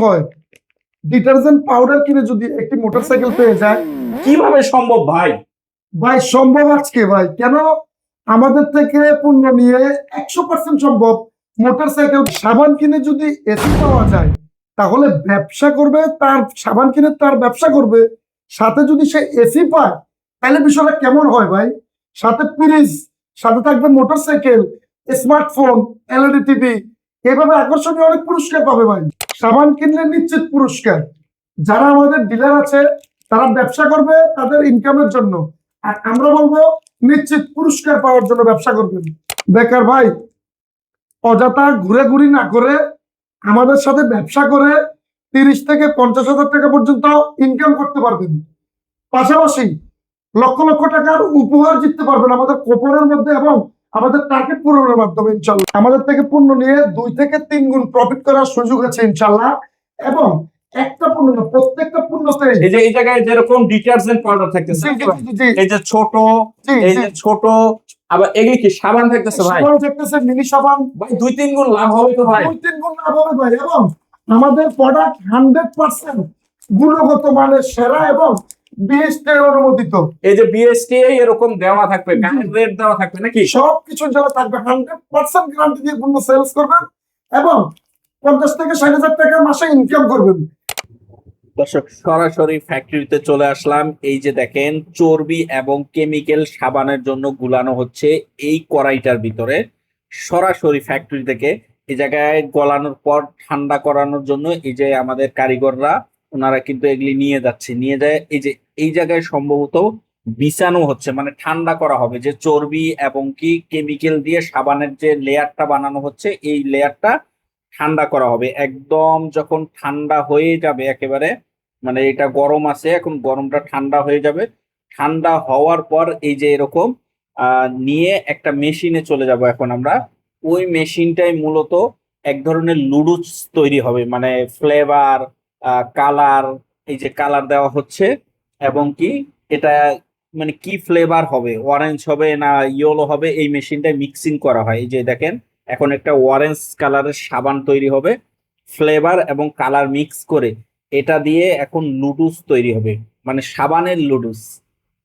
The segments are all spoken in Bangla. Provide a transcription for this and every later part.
হয় ডিটারজেন্ট পাউডার কিনে যদি একটি মোটরসাইকেল পেয়ে যায়। কিভাবে সম্ভব ভাই? ভাই সম্ভব আজকে ভাই কেন আমাদের থেকে পণ্য নিয়ে 100% সম্ভব। মোটরসাইকেল সাবান কিনে যদি এসি পাওয়া যায় তাহলে ব্যবসা করবে, তার সাবান কিনে তার ব্যবসা করবে, সাথে যদি সে এসি পায় তাহলে বিষয়টা কেমন হয় ভাই? সাথে ফ্রিজ, সাথে থাকবে মোটরসাইকেল, স্মার্টফোন, এলইডি টিভি, এভাবে আকর্ষণীয় অনেক পুরস্কার পাবে ভাই। সাবান কিনলে নিশ্চিত পুরস্কার। যারা আমাদের ডিলার আছে তারা ব্যবসা করবে তাদের ইনকামের জন্য, আর আমরা বলবো নিশ্চিত পুরস্কার পাওয়ার জন্য ব্যবসা করবেন। বেকার ভাই অযথা ঘুরে ঘুরি না করে আমাদের সাথে ব্যবসা করে 30 থেকে 50,000 টাকা পর্যন্ত ইনকাম করতে পারবেন। পাশাপাশি লক্ষ লক্ষ টাকার উপহার জিততে পারবেন আমাদের কুপনের মধ্যে এবং আমাদের টার্গেট পূরণের মাধ্যমে ইনশাল্লাহ। আমাদের থেকে পণ্য নিয়ে 2 থেকে 3 গুণ প্রফিট করার সুযোগ আছে ইনশাল্লাহ। এবং একটা পণ্য না, প্রত্যেকটা পণ্যতে এই জায়গায় যেরকম ডিটারজেন্ট পাউডার থাকতেছে, এই যে ছোট, এই যে ছোট, আবার এগুলি কি সাবান থাকতেছে ভাই? সাবান থাকতেছে, মিনি সাবান ভাই 2-3 গুণ লাভ হবে তো ভাই। 2-3 গুণ লাভ হবে ভাই। এবং আমাদের প্রোডাক্ট 100% গুণগত মানের সেরা এবং বিএসটি অনুমোদিত। এই যে বিএসটি এরকম দেওয়া থাকবে, গানের রেট দেওয়া থাকবে নাকি? সবকিছু যারা থাকবে 100% গ্যারান্টি দিয়ে পণ্য সেলস করবেন এবং 50 থেকে 60,000 টাকা মাসে ইনকাম করবেন। দর্শক সরাসরি ফ্যাক্টরিতে চলে আসলাম। এই যে দেখেন চর্বি এবং কেমিক্যাল সাবানের জন্য গুলানো হচ্ছে এই কড়াইটার ভিতরে, সরাসরি ফ্যাক্টরি থেকে। এই জায়গায় গলানোর পর ঠান্ডা করানোর জন্য এই যে আমাদের কারিগররা ওনারা কিন্তু এগুলি নিয়ে যাচ্ছে, নিয়ে যায় এই যে এই জায়গায় সম্ভবত বিছানো হচ্ছে, মানে ঠান্ডা করা হবে যে চর্বি এবং কি কেমিক্যাল দিয়ে সাবানের যে লেয়ারটা বানানো হচ্ছে এই লেয়ারটা ঠান্ডা করা হবে। একদম যখন ঠান্ডা হয়ে যাবে একেবারে, মানে এটা গরম আছে এখন, গরমটা ঠান্ডা হয়ে যাবে। ঠান্ডা হওয়ার পর এই যে এরকম নিয়ে একটা মেশিনে চলে যাব এখন আমরা। ওই মেশিনটাই মূলত এক ধরনের লুডুস তৈরি হবে, মানে ফ্লেভার, কালার, এই যে কালার দেওয়া হচ্ছে এবং কি এটা মানে কি ফ্লেভার হবে, অরেঞ্জ হবে না ইয়েলো হবে, এই মেশিনটায় মিক্সিং করা হয়। এই যে দেখেন এখন একটা অরেঞ্জ কালারের সাবান তৈরি হবে, ফ্লেভার এবং কালার মিক্স করে এটা দিয়ে এখন লুডুস তৈরি হবে, মানে সাবানের লুডুস।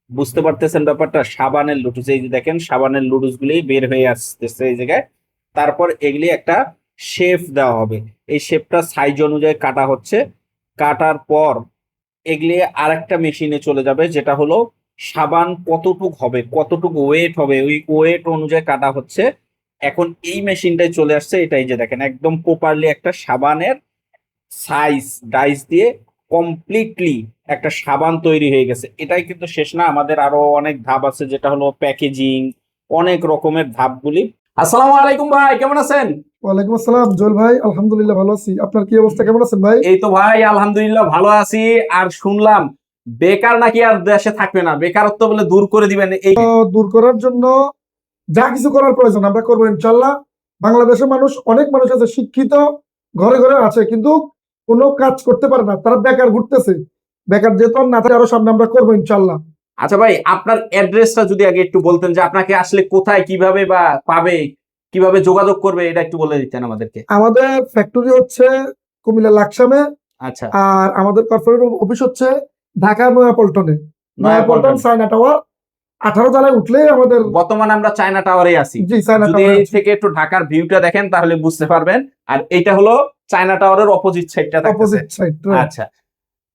বুঝতে পারতেছেন ব্যাপারটা? সাবানের লুডুস, এই যে দেখেন সাবানের লুডুস গুলি বের হয়ে আসতেছে এই জায়গায়। তারপর এগুলি একটা শেপ দেওয়া হবে, এই শেপটা সাইজ অনুযায়ী কাটা হচ্ছে। কাটার পর এগুলি আরেকটা মেশিনে চলে যাবে, যেটা হলো সাবান কতটুক হবে, কতটুকু ওয়েট হবে, ওই ওয়েট অনুযায়ী কাটা হচ্ছে। এখন এই মেশিনটাই চলে আসছে, এটাই যে দেখেন একদম প্রপারলি একটা সাবানের সাইজ ডাইস দিয়ে কমপ্লিটলি একটা সাবান তৈরি হয়ে গেছে। এটাই কিন্তু শেষ না, আমাদের আরো অনেক ধাপ আছে, যেটা হলো প্যাকেজিং, অনেক রকমের ধাপগুলি। আসসালামু আলাইকুম ভাই, কেমন আছেন? ওয়ালাইকুম আসসালাম জল ভাই, আলহামদুলিল্লাহ ভালো আছি। আপনার কি অবস্থা, কেমন আছেন ভাই? এই তো ভাই আলহামদুলিল্লাহ ভালো আছি। আর শুনলাম বেকার নাকি আর দেশে থাকবে না, বেকারত্ব বলে দূর করে দিবেন। এই দূর করার জন্য যা কিছু করার প্রয়োজন আমরা করবো ইনশাল্লাহ। বাংলাদেশের মানুষ, অনেক মানুষ আছে শিক্ষিত, ঘরে ঘরে আছে, কিন্তু কোনো কাজ করতে পারে না, তারা বেকার ঘুরতেছে। বেকার যেহেতু আর না থাকে, আরো সামনে আমরা করবো ইনশাল্লাহ। আচ্ছা ভাই, আপনার অ্যাড্রেসটা যদি আগে একটু বলতেন, যে আপনাকে আসলে কোথায় কিভাবে বা পাবে, কিভাবে যোগাযোগ করবে, এটা একটু বলে দিতেন আমাদেরকে। আমাদের ফ্যাক্টরি হচ্ছে কুমিল্লা লাকসামে, আচ্ছা, আর আমাদের কর্পোরেট অফিস হচ্ছে ঢাকা নয়াপল্টনে। নয়াপল্টন চায়না টাওয়ার 18 তলায় উঠলে আমাদের। বর্তমানে আমরা চায়না টাওয়ারে আছি। জি, চায়না যদি টাওয়ারে এই আছি। থেকে একটু ঢাকার ভিউটা দেখেন তাহলে বুঝতে পারবেন। আর এটা হলো চায়না টাওয়ারের অপোজিট সাইডটা থাকতেছে। Opposite side. আচ্ছা,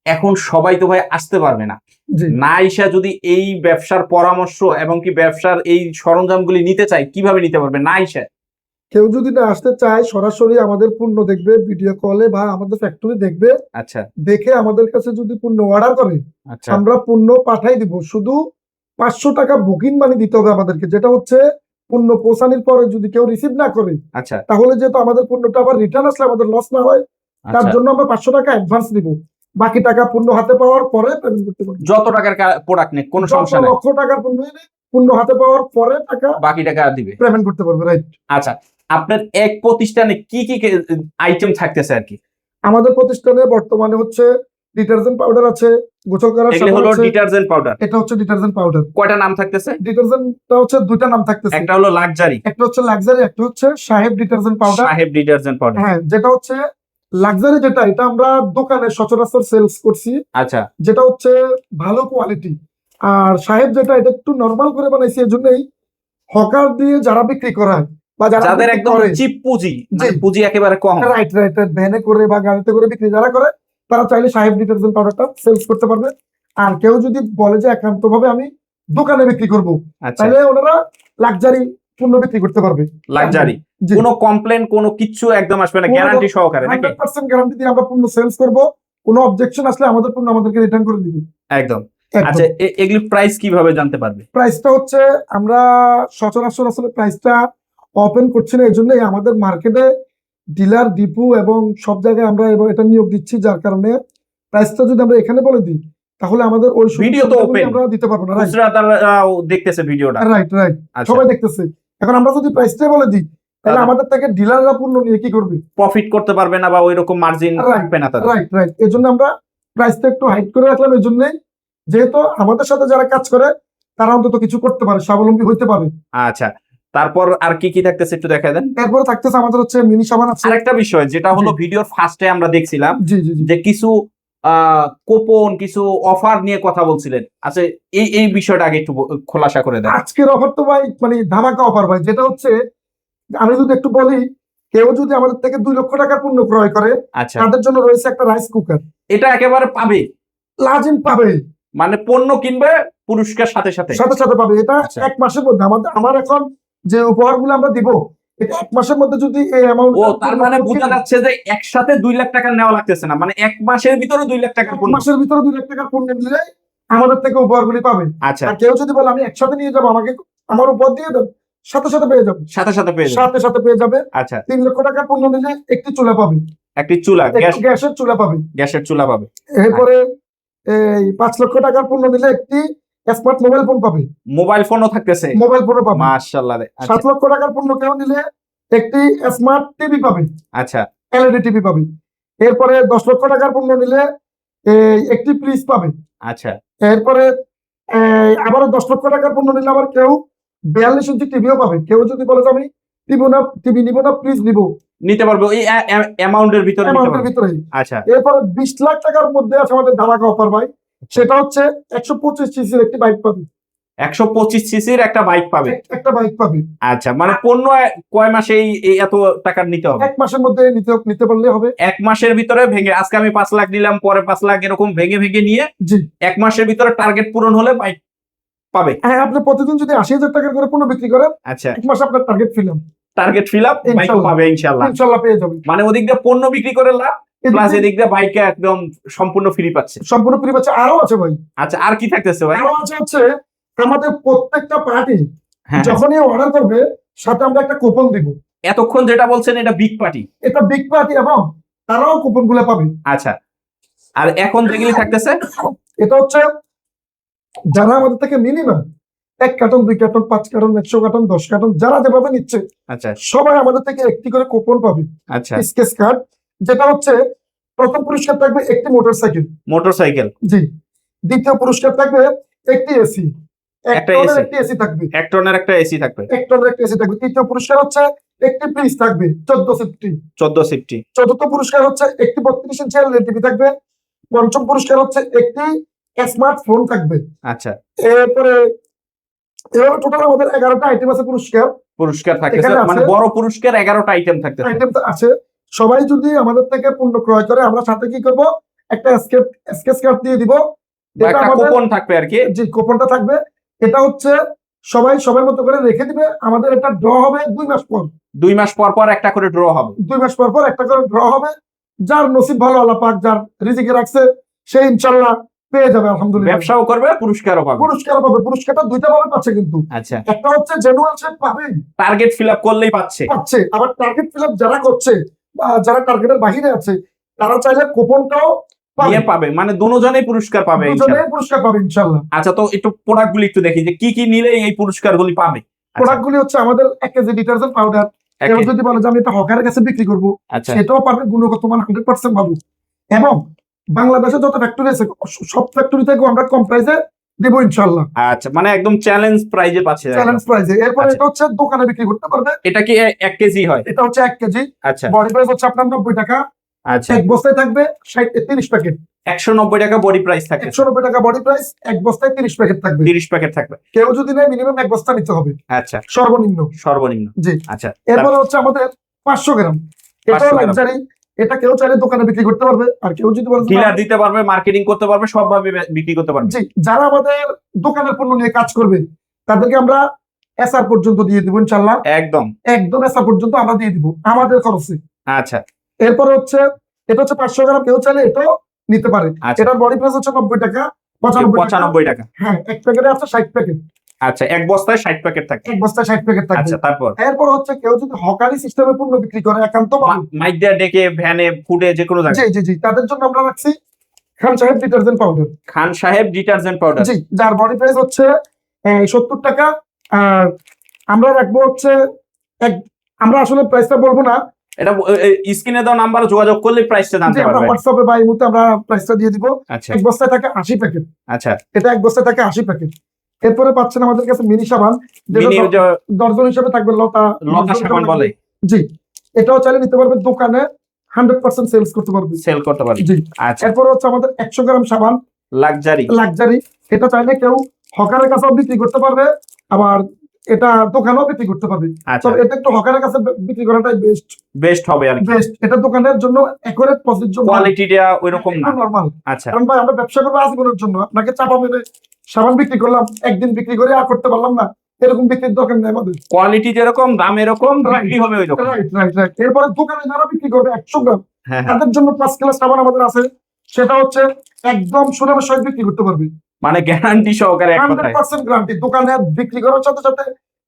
এখন সবাই তো ভাই আসতে পারবে না। জি, না আইসা যদি এই ব্যবসার পরামর্শ এবং কি ব্যবসার এই সরঞ্জামগুলি নিতে চাই, কিভাবে নিতে পারবে না আইসা? কেউ যদি না আসতে চায় সরাসরি আমাদের পণ্য দেখবে ভিডিও কলে বা আমাদের ফ্যাক্টরি দেখবে। আচ্ছা, দেখে আমাদের কাছে যদি পণ্য অর্ডার করে আচ্ছা, আমরা পণ্য পাঠাই দিব। শুধু 500 টাকা বুকিং মানি দিতে হবে আমাদেরকে, যেটা হচ্ছে পণ্য পৌঁছানোর পরে যদি কেউ রিসিভ না করে আচ্ছা, তাহলে যেহেতু আমাদের পণ্যটা আবার রিটার্ন আসলে আমাদের লস না হয়, তার আচ্ছা। জন্য আমরা 500 টাকা অ্যাডভান্স নিব। বাকি টাকা পণ্য হাতে পাওয়ার পরে পেমেন্ট করতে পারবো। যত টাকার প্রোডাক্ট নেই কোনো সমস্যা নাই, লক্ষ টাকার পণ্য এনে পণ্য হাতে পাওয়ার পরে টাকা বাকি টাকা দিবে। পেমেন্ট করতে পারবে, রাইট? আচ্ছা, আপনার এক প্রতিষ্ঠানে কি কি আইটেম থাকতেছে আর কি? আমাদের প্রতিষ্ঠানে বর্তমানে হচ্ছে ডিটারজেন্ট পাউডার আছে, গোসল করার এগুলি সাবান হলো আছে। Detergent powder. এটা হচ্ছে ডিটারজেন্ট পাউডার। কয়টা নাম থাকতেছে? ডিটারজেন্টটা হচ্ছে দুইটা নাম থাকতেছে, একটা হলো লাক্সারি, একটা হচ্ছে লাক্সারি, একটা হচ্ছে সাহেব ডিটারজেন্ট পাউডার। সাহেব ডিটারজেন্ট পাউডার। হ্যাঁ, যেটা হচ্ছে লাক্সারি যেটা, এটা আমরা দোকানে সচরাচর সেলস করছি, আচ্ছা যেটা হচ্ছে ভালো কোয়ালিটি। আর সাহেব যেটা, এটা একটু নরমাল করে বানাইছি, এর জন্যই হকার দিয়ে যারা বিক্রি করায় বা যারা যাদের বিক্রি একদম করে, চিপ পুঁজি, জি। পুঁজি একেবারে কম। রাইট রাইট, ভ্যানে করে বা গাড়িতে করে বিক্রি যারা করে, তারা চাইলে সাহেব ডিটারজেন্ট পাউডারটা সেলস করতে পারবে। আর কেউ যদি বলে যে একান্ত ভাবে আমি দোকানে বিক্রি করব, আচ্ছা তাহলে ওনারা লাক্সারি পণ্য বিক্রি করতে পারবে। লাক্সারি, জি। কোনো কমপ্লেন কোনো কিচ্ছু একদম আসবে না, কোনো গ্যারান্টি সহকারে নাকি? 100% গ্যারান্টি দিয়ে আমরা পণ্য সেলস করব। কোনো অবজেকশন আসলে আমাদের পণ্য আমাদেরকে রিটার্ন করে দিবে। একদম। আচ্ছা এগুলি প্রাইস কিভাবে জানতে পারবে? প্রাইসটা হচ্ছে আমরা সচরাচর আসলে প্রাইসটা ওপেন করছি না, এই জন্যই আমাদের মার্কেটে ডিলার ডিপু এবং সব জায়গায় আমরা এটা নিয়োগ দিচ্ছি, যার কারণে প্রাইসটা যদি আমরা এখানে বলে দিই, তাহলে আমাদের ওই ভিডিও তো ওপেন, আমরা দিতে পারবো না। খুচরাদাররাও দেখতেছে ভিডিওটা। রাইট রাইট, আচ্ছা সবাই দেখতেছে। এখন আমরা যদি প্রাইসটা বলে দিই, তাহলে তাহলে আমাদের থেকে ডিলাররা পণ্য নিয়ে কি করবে? প্রফিট করতে পারবে না বা ওই রকম মার্জিন থাকবে না তাদের। রাইট রাইট, এই জন্য আমরা প্রাইসটা একটু হাইট করে রাখলাম, এই জন্যই যেহেতু আমাদের সাথে যারা কাজ করে তারা অন্তত কিছু করতে পারে, স্বাবলম্বী হইতে পারে। আচ্ছা তারপর আর কি কি থাকতেছে একটু দেখা দেন। এরপরে থাকতেছে আমাদের হচ্ছে মিনি সাবান আছে। আরেকটা বিষয় যেটা হলো ভিডিওর ফার্স্টে আমরা দেখছিলাম জি জি জি, যে কিছু কুপন, কিছু অফার নিয়ে কথা বলছিলেন। আচ্ছা এই বিষয়টা আগে একটু খোলাসা করে দেন। আজকের অফার তো ভাই মানে ধামাকা অফার ভাই, যেটা হচ্ছে আমি যদি একটু বলি, কেউ যদি আমাদের থেকে 2 লক্ষ টাকার পণ্য ক্রয় করে, আচ্ছা তাদের জন্য রয়েছে একটা রাইস কুকার। এটা একেবারে পাবে, লাজিম পাবে, মানে পণ্য কিনবে পুরস্কার সাথে সাথে সাথে সাথে পাবে। এটা আচ্ছা। 1 মাসের মধ্যে আমার এখন যে উপহারগুলো আমরা দিব, এটা 1 মাসের মধ্যে যদি এই অ্যামাউন্ট, ও তার মানে বোঝা যাচ্ছে যে একসাথে 2 লাখ টাকা নেওয়া লাগতেছে না, মানে 1 মাসের ভিতরে 2 লাখ টাকার পণ্য। মাসের ভিতরে 2 লাখ টাকার পণ্য নিলে আমাদের থেকে উপহারগুলি পাবে। আচ্ছা আর কেউ যদি বলে আমি একসাথে নিয়ে যাবো, আমাকে আমার উপহার দিয়ে দেন, সাথে সাথে পেয়ে যাবে, সাথে সাথে পেয়ে যাবে। সাথে সাথে পেয়ে যাবে। আচ্ছা 3 লক্ষ টাকার পণ্য নিলে একটি চুলা পাবে, একটি চুলা, একটি গ্যাসের চুলা পাবে। গ্যাসের চুলা পাবে। এরপরে এই 5 লক্ষ টাকার পণ্য নিলে একটি স্মার্ট মোবাইল ফোন পাবে, মোবাইল ফোনও থাকতেছে, মোবাইল ফোনও পাবে। মাশাআল্লাহ। 7 লক্ষ টাকার পণ্য কেউ নিলে একটি স্মার্ট টিভি পাবে, আচ্ছা এলইডি টিভি পাবে। এরপরে 10 লক্ষ টাকার পণ্য নিলে একটি ফ্রিজ পাবে। আচ্ছা এরপরে আবারও 10 লক্ষ টাকার পণ্য নিলে আবার কেউ 42 ইঞ্চি টিভিও পাবে। কেউ যদি বলে যে আমি টিভি নিব না, ফ্রিজ নিব, নিতে পারবে ওই অ্যামাউন্টের ভিতরে নিতে অ্যামাউন্টের পারবে। ভিতরে। আচ্ছা এরপরে 20 লাখ টাকার মধ্যে আছে আমাদের ধামাকা অফার ভাই, সেটা হচ্ছে 125 সিসির একটি বাইক পাবে, 125 সিসির একটা বাইক পাবে। একটা বাইক পাবে। আচ্ছা মানে পণ্য কয় মাসে এই এত টাকার নিতে হবে? 1 মাসের মধ্যে নিতে পারলে হবে। 1 মাসের ভিতরে ভেঙে, আজকে আমি 5 লাখ নিলাম, পরে 5 লাখ, এরকম ভেঙে ভেঙে নিয়ে জি 1 মাসের ভিতরে টার্গেট পূরণ হলে বাইক পাবে। হ্যাঁ, আপনি প্রতিদিন যদি 80,000 টাকার করে পণ্য বিক্রি করেন, আচ্ছা 1 মাসে আপনার টার্গেট ফিলাম, টার্গেট ফিল আপ, বাইক ইনশাআল্লাহ। পাবে ইনশাআল্লাহ। ইনশাআল্লাহ পেয়ে যাবেন। মানে ওদিক দিয়ে পণ্য বিক্রি করে লাভ, প্লাস এদিক দিয়ে বাইকে একদম সম্পূর্ণ ফ্রি পাচ্ছে। সম্পূর্ণ ফ্রি পাচ্ছে। আরো আছে ভাই, আচ্ছা আর কি থাকতেছে ভাই? আরো আছে হচ্ছে আমাদের প্রত্যেকটা পার্টি হ্যাঁ যখনই অর্ডার করবে, সাথে আমরা একটা কুপন দিব। এতক্ষণ যেটা বলছেন এটা বিগ পার্টি। এটা বিগ পার্টি এবং তারাও কুপন গুলো পাবে। আচ্ছা আর এখন যেগুলি থাকতেছে, এটা হচ্ছে যারা আমাদের থেকে minimum 1 carton, 2 carton, 5 carton, 100 carton, 10 carton যারা যেভাবে নিচ্ছে, আচ্ছা সবাই আমাদের থেকে একটি করে কুপন পাবে, আচ্ছা স্কেচ কার্ড। যেটা হচ্ছে প্রথম পুরস্কার থাকবে একটি মোটরসাইকেল, মোটরসাইকেল। জি। দ্বিতীয় পুরস্কার থাকবে একটি এসি, একটা টনের AC একটি এসি থাকবে, 1 টনের একটা এসি থাকবে। 1 টনের একটি এসি থাকবে। তৃতীয় পুরস্কার হচ্ছে একটি ফ্রিজ থাকবে 14 সিফটি। 14 সিফটি। চতুর্থ পুরস্কার হচ্ছে একটি 32 ইঞ্চি এলইডি টিভি থাকবে। পঞ্চম পুরস্কার হচ্ছে একটি স্মার্টফোন থাকবে। আচ্ছা এরপরে এভাবে টোটাল আমাদের 11টা আইটেম আছে পুরস্কার। পুরস্কার থাকতেছে, এখানে আছে মানে বড় পুরস্কার 11টা আইটেম থাকতেছে। আইটেম আছে। সবাই যদি আমাদের থেকে পণ্য ক্রয় করে, আমরা সাথে কি করব, একটা স্কেচ কার্ড দিয়ে দিব। বা এটা একটা আমাদের কুপন থাকবে আর কি। যে কুপনটা থাকবে, এটা হচ্ছে সবাই সবার মতো করে রেখে দিবে। আমাদের এটা ড্র হবে 2 মাস পর। 2 মাস পর পর একটা করে ড্র হবে। 2 মাস পর পর একটা করে ড্র হবে। যার নসিব ভালো, আল্লাহ পাক যার রিজিকে রাখছে, সে ইনশাআল্লাহ পেয়ে যাবে আলহামদুলিল্লাহ। ব্যবসাও করবে, পুরস্কারও পাবে। পুরস্কার পাবে। পুরস্কারটা 2টা ভাবে পাচ্ছে কিন্তু। আচ্ছা একটা হচ্ছে জেনুয়াল সে পাবেই, টার্গেট ফিল আপ করলেই পাচ্ছে। আবার টার্গেট ফিল আপ যারা করছে বা যারা টার্গেটের বাহিরে আছে, তারা চাইলে কুপনটাও নিয়ে পাবে, মানে দুজনেই পুরস্কার পাবে ইনশাআল্লাহ। দুজনেই পুরস্কার পাবে ইনশাআল্লাহ। আচ্ছা তো একটু প্রোডাক্ট গুলি একটু দেখি যে কি কি নিলে এই পুরস্কারগুলি পাবে। প্রোডাক্ট গুলি হচ্ছে আমাদের 1 কেজি ডিটারজেন্ট পাউডার। কেউ যদি বলে যে আমি এটা হকারের কাছে বিক্রি করবো, আচ্ছা সেটাও পারবে, গুণগত মান 100% ভালো। এবং বাংলাদেশে যত ফ্যাক্টরি আছে, সব ফ্যাক্টরি থেকে আমরা কম প্রাইসে দেবো ইনশাআল্লাহ। আচ্ছা মানে একদম চ্যালেঞ্জ প্রাইজে পাচ্ছে। চ্যালেঞ্জ প্রাইসে। এরপর আচ্ছা। এটা হচ্ছে দোকানে বিক্রি করতে পারবে। এটা কি 1 কেজি হয়? এটা হচ্ছে 1 কেজি। আচ্ছা বডি প্রাইস হচ্ছে আপনার 90 টাকা। আচ্ছা, এক বস্তায় থাকবে 30 প্যাকেট। 190 টাকা বডি প্রাইস থাকে, 190 টাকা বডি প্রাইস, এক বস্তায় 30 প্যাকেট থাকবে। 30 প্যাকেট থাকবে। কেউ যদি নেয় মিনিমাম এক বস্তা নিতে হবে আচ্ছা, সর্বনিম্ন। সর্বনিম্ন। জি। আচ্ছা, এরপরে হচ্ছে আমাদের 500 গ্রাম, এটাও 500 গ্রাম। লাক্সারি। এটা কেউ চাইলে দোকানে বিক্রি করতে পারবে, আর কেউ যদি বলে ডিলার দিতে পারবে, মার্কেটিং করতে পারবে, সবভাবে বিক্রি করতে পারবে। জি, যারা আমাদের দোকানের পণ্য নিয়ে কাজ করবে তাদেরকে আমরা এসআর পর্যন্ত দিয়ে দিব ইনশাআল্লাহ। একদম একদম এসআর পর্যন্ত আমরা দিয়ে দিব আমাদের খরচে। আচ্ছা, এরপরে হচ্ছে এটা হচ্ছে 500 গ্রাম, কেউ চাইলে এটাও নিতে পারে। আচ্ছা। এটার বডি প্রাইস হচ্ছে 90 টাকা, 95 টাকা। 95 টাকা। হ্যাঁ, এক প্যাকেটে আছে 60 প্যাকেট। আচ্ছা, এক বস্তায় 60 প্যাকেট থাকে। এক বস্তায় 60 প্যাকেট থাকবে। আচ্ছা, তারপর এরপর হচ্ছে কেউ যদি হকারি সিস্টেমে পণ্য বিক্রি করে একান্ত মাইক দিয়ে ডেকে ভ্যানে ফুডে যে কোনো জায়গায়। জি, তাদের জন্য আমরা রাখছি খান সাহেব ডিটারজেন্ট পাউডার। খান সাহেব ডিটারজেন্ট পাউডার। জি, যার বডি প্রাইস হচ্ছে 70 টাকা। আর আমরা রাখবো হচ্ছে আমরা আসলে প্রাইসটা বলবো না, এটা স্ক্রিনে দেওয়া নাম্বারে যোগাযোগ করলে প্রাইসটা জানতে আমরা পারবে। হোয়াটসঅ্যাপে বা এই মুহূর্তে আমরা প্রাইসটা দিয়ে দিব। আচ্ছা, এক বস্তায় থাকে 80 প্যাকেট। আচ্ছা। এটা এক বস্তায় থাকে 80 প্যাকেট। এরপরে পাচ্ছেন আমাদের কাছে মিনি সাবান, যেটা মিনি দর্জন হিসেবে থাকবে লতা সাবান বলে। জি, এটাও চাইলে নিতে পারবে, দোকানে 100% সেলস করতে পারবে, সেল করতে পারবে। জি। আচ্ছা, এরপর হচ্ছে আমাদের 100 গ্রাম সাবান লাক্সারি। এটা চাইলে কেউ হকারের কাছেও বিক্রি করতে পারবে, আবার এটা দোকানেও বিক্রি করতে পারবে। আচ্ছা। তবে এটা একটু হকারের কাছে বিক্রি করাটাই বেস্ট হবে আর কি। বেস্ট। এটা দোকানের জন্য একুরেট প্রসিডিউর, কোয়ালিটিটা ওইরকম না, নরমাল। আচ্ছা। কারণ ভাই আমরা ব্যবসা করবো আজীবনের জন্য, আপনাকে চাপা মেরে সাবান বিক্রি করলাম, একদিন বিক্রি করে আর করতে পারলাম না, এরকম বিক্রির দরকার নেই আমাদের। কোয়ালিটি যেরকম, দাম এরকম, বিক্রি হবে ওই রকম। রাইট। এরপরে দোকানে যারা বিক্রি করবে 100 গ্রাম, হ্যাঁ, তাদের জন্য 5 কিলো সাবান আমাদের আছে। সেটা হচ্ছে একদম সুনামের সহিত বিক্রি করতে পারবে, মানে গ্যারান্টি সহকারে, এক কথায় 100% গ্যারান্টি। দোকানে বিক্রি করার সাথে সাথে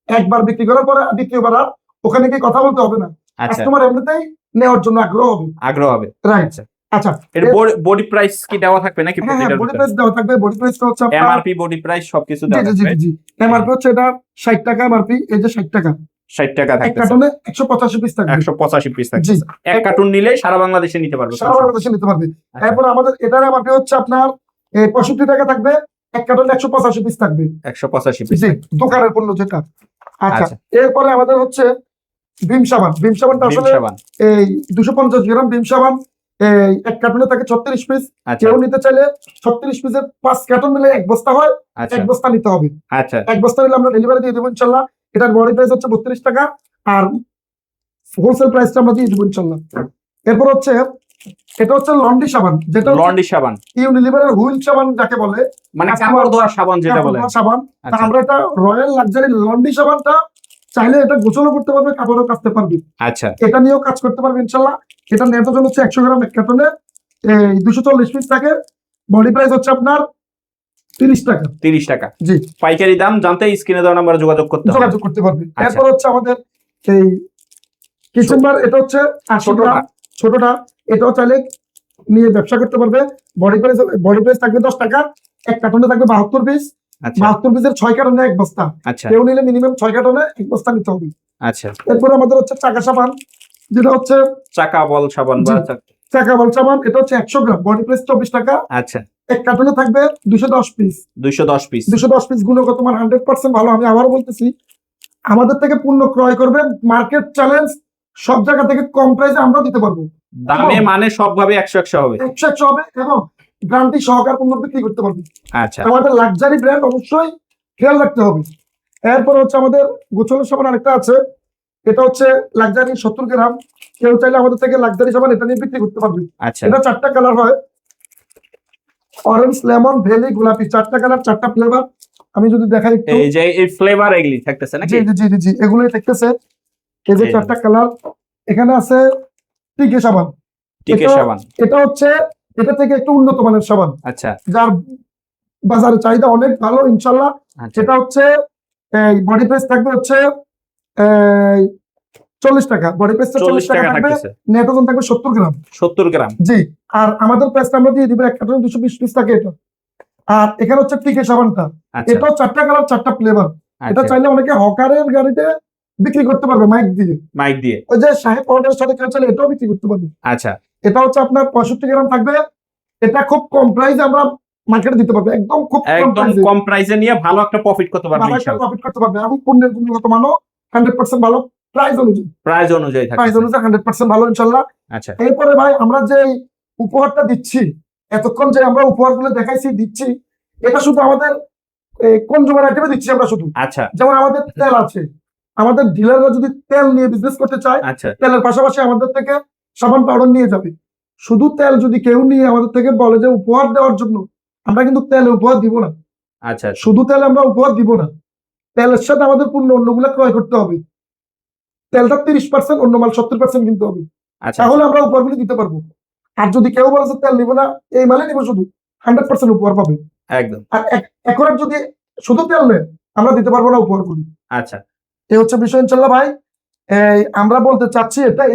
একবার বিক্রি করার পরে দ্বিতীয়বার আর ওখানে গিয়ে কথা বলতে হবে না, আচ্ছা, কাস্টমার এমনিতেই নেওয়ার জন্য আগ্রহ হবে। রাইট। আচ্ছা, এর বডি প্রাইস কি দেওয়া থাকবে নাকি? হ্যাঁ, বডি প্রাইস দেওয়া থাকবে। বডি প্রাইসটা হচ্ছে আপনার এমআরপি, বডি প্রাইস সবকিছু দেওয়া থাকবে। জি। এমআরপি হচ্ছে এটা 60 টাকা এমআরপি, এই যে 60 টাকা। 60 টাকা এক থাকবে, কার্টনে 185 পিস থাকবে। 185 পিস থাকবে। জি, এক কার্টুন নিলে সারা বাংলাদেশে নিতে পারবে, সারা বাংলাদেশে নিতে পারবে। আচ্ছা। এরপর আমাদের এটার এমআরপি হচ্ছে আপনার 65 টাকা থাকবে, এক কার্টনে 185 পিস থাকবে। 185 পিস, জি, দোকানের পণ্য যেটা। আচ্ছা, আচ্ছা। এরপরে আমাদের হচ্ছে ভীম সাবান। ভীম সাবানটা আসলে এই 250 গ্রাম ভীম সাবান, এই এক কার্টনে থাকে 36 পিস। আচ্ছা, কেউ নিতে চাইলে 36 পিসের 5 কার্টন মিলে এক বস্তা হয়, আচ্ছা, এক বস্তা নিতে হবে। আচ্ছা। এক বস্তা নিলে আমরা ডেলিভারি দিয়ে দেবো ইনশাল্লাহ। এটার বডি প্রাইস হচ্ছে 32 টাকা, আর হোলসেল প্রাইসটা আমরা দিয়ে দেবো ইনশাল্লাহ। এরপর হচ্ছে এটা হচ্ছে লন্ড্রি সাবান, যেটা লন্ড্রি সাবান, ইউনিলিভারের হুইল সাবান যাকে বলে, মানে কাপড় ধোয়া সাবান যেটা বলে সাবান। তা আচ্ছা, আমরা এটা রয়্যাল লাক্সারি লন্ড্রি সাবানটা চাইলে এটা গোসলও করতে পারবে, কাপড়ও কাচতে পারবে, আচ্ছা, এটা নিয়েও কাজ করতে পারবে ইনশাল্লাহ। এটা নেট ওজন হচ্ছে 100 গ্রাম, এক কার্টনে 240 পিস থাকে। বডি প্রাইস হচ্ছে আপনার 30 টাকা। 30 টাকা। জি, পাইকারি দাম জানতে স্ক্রিনে দেওয়া নাম্বারে যোগাযোগ করতে হবে। যোগাযোগ করতে পারবে। আচ্ছা। এরপর হচ্ছে আমাদের এই কিচেন বার, এটা হচ্ছে 80 গ্রাম, ছোটটা। এটাও চাইলে নিয়ে ব্যবসা করতে পারবে। বডি প্রাইস থাকবে 10 টাকা, এক কার্টনে থাকবে 72 পিস। আচ্ছা, 72 পিসের 6 কার্টনে এক বস্তা। আচ্ছা, কেউ নিলে মিনিমাম 6 কার্টনে এক বস্তা নিতে হবে। আচ্ছা। এরপর আমাদের হচ্ছে চাকা সাবান, যেটা হচ্ছে চাকা বল সাবান বা চাকা বল সাবান। এটা হচ্ছে 100 গ্রাম, বডি প্রাইস 24 টাকা। আচ্ছা, এক কার্টনে থাকবে 210 পিস। 210 পিস। 210 পিস গুণগত মান 100% ভালো। আমি আবারও বলতেছি, আমাদের থেকে পণ্য ক্রয় করবে, মার্কেট চ্যালেঞ্জ, সব জায়গা থেকে কম প্রাইসে আমরা দিতে পারবো। দামে মানে সবভাবে 100 হবে, 100 হবে, এবং গ্যারান্টি সহকার পণ্য বিক্রি করতে পারবে। আচ্ছা, আমাদের লাক্সারি ব্র্যান্ড অবশ্যই খেয়াল রাখতে হবে। এরপর হচ্ছে আমাদের গোছলের সাবান আরেকটা আছে, এটা হচ্ছে লাক্সারি 70 গ্রাম। কেউ চাইলে আমাদের থেকে লাক্সারি সাবান এটা নিয়ে বিক্রি করতে পারবে। আচ্ছা। এটা 4টা কালার হয়, অরেঞ্জ, লেমন, ভেলি, গোলাপি। 4টা কালার, 4টা ফ্লেভার। আমি যদি দেখাই একটু, এই যে এই ফ্লেভার এগুলি থাকতেছে নাকি? জি, এগুলোই থাকতেছে। এই যে 4টা কালার। এখানে আছে টিকে সাবান। টিকে সাবান, এটা হচ্ছে এটা থেকে একটু উন্নত মানের সাবান, আচ্ছা, যার বাজারে চাহিদা অনেক ভালো ইনশাল্লাহ। আচ্ছা। এটা হচ্ছে বডি প্রাইস থাকবে হচ্ছে 40 টাকা। বডি প্রাইস 40 টাকা থাকবে, নেট ওজন থাকবে 70 গ্রাম। 70 গ্রাম, জি। আর আমাদের প্রাইসটা আমরা দিয়ে দিব, এক কার্টনে 220 পিস থাকে এটা। আর এখানে হচ্ছে টিকে সাবানটা, আচ্ছা, এটাও 4টা কালার, 4টা ফ্লেভার। এটা আচ্ছা। চাইলে অনেকে হকারের গাড়িতে বিক্রি করতে পারবে, মাইক দিয়ে। ওই যে সাহেব পাউডারের সাথে কেউ চাইলে এটাও বিক্রি করতে পারবে। আচ্ছা, এটা হচ্ছে আপনার 65 গ্রাম থাকবে। এটা খুব কম প্রাইসে আমরা মার্কেটে দিতে পারবে, একদম খুব কম প্রাইসে নিয়ে ভালো একটা প্রফিট করতে পারবে ইনশাআল্লাহ। প্রফিট করতে পারবে। এবং পণ্যের গুণগত মানও 100% ভালো। প্রাইস অনুযায়ী প্রাইস অনুযায়ী থাকে। প্রাইস অনুযায়ী 100% ভালো ইনশাল্লাহ। আচ্ছা এরপরে ভাই আমরা যে উপহারটা দিচ্ছি, এতক্ষণ যে আমরা উপহারগুলো দেখাইছি দিচ্ছি, এটা শুধু আমাদের কনজিউমার আইটেমে দিচ্ছি আমরা শুধু। আচ্ছা যেমন আমাদের তেল আছে, আমাদের ডিলাররা যদি তেল নিয়ে বিজনেস করতে চায়, আচ্ছা তেলের পাশাপাশি আমাদের থেকে সাবান পাউডার নিয়ে যাবে। শুধু তেল যদি কেউ নিয়ে আমাদের থেকে বলে যে উপহার দেওয়ার জন্য, আমরা কিন্তু তেলে উপহার দিব না। আচ্ছা শুধু তেল আমরা উপহার দিব না, তেলের সাথে আমাদের পণ্য অন্যগুলো ক্রয় করতে হবে। তেলটা 30%, অন্য মাল 70% কিনতে হবে, আচ্ছা তাহলে আমরা উপহারগুলো দিতে পারবো। আর যদি কেউ বলে যে তেল নিবো না, এই মালে নিবো শুধু, 100% উপহার পাবে। একদম। আর একরের যদি শুধু তেল নেয়, আমরা দিতে পারবো না উপহারগুলি। আচ্ছা এই হচ্ছে বিষয় ইনশাল্লাহ ভাই। আমরা বলতে চাচ্ছি এটাই,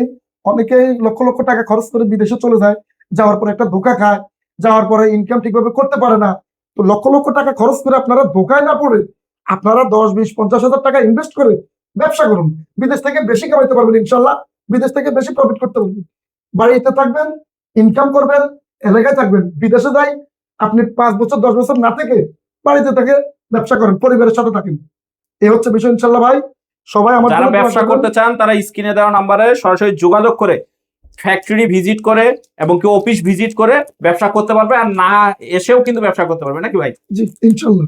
অনেকেই লক্ষ লক্ষ টাকা খরচ করে বিদেশে চলে যায়, যাওয়ার পরে একটা ধোকা খায়, যাওয়ার পরে ইনকাম ঠিকভাবে করতে পারে না। তো লক্ষ লক্ষ টাকা খরচ করে আপনারা ধোকায় না পড়ে, আপনারা 10, 20, 50,000 টাকা ইনভেস্ট করে ব্যবসা করুন। বিদেশ থেকে বেশি কামাইতে পারবেন ইনশাল্লাহ, বিদেশ থেকে বেশি প্রফিট করতে পারবেন। বাড়িতে থাকবেন, ইনকাম করবেন, এলাকায় থাকবেন। বিদেশে যাই আপনি 5 বছর 10 বছর না থেকে বাড়িতে থেকে ব্যবসা করেন, পরিবারের সাথে থাকেন। এই হচ্ছে বিষয় ইনশাল্লাহ ভাই। সবাই আমার যারা জন্য দোয়া ব্যবসা করবেন। করতে চান তারা স্ক্রিনে দেওয়া নাম্বারে সরাসরি যোগাযোগ করে ফ্যাক্টরি ভিজিট করে এবং কি অফিস ভিজিট করে ব্যবসা করতে পারবে, আর না এসেও কিন্তু ব্যবসা করতে পারবে, নাকি ভাই? জি ইনশাল্লাহ।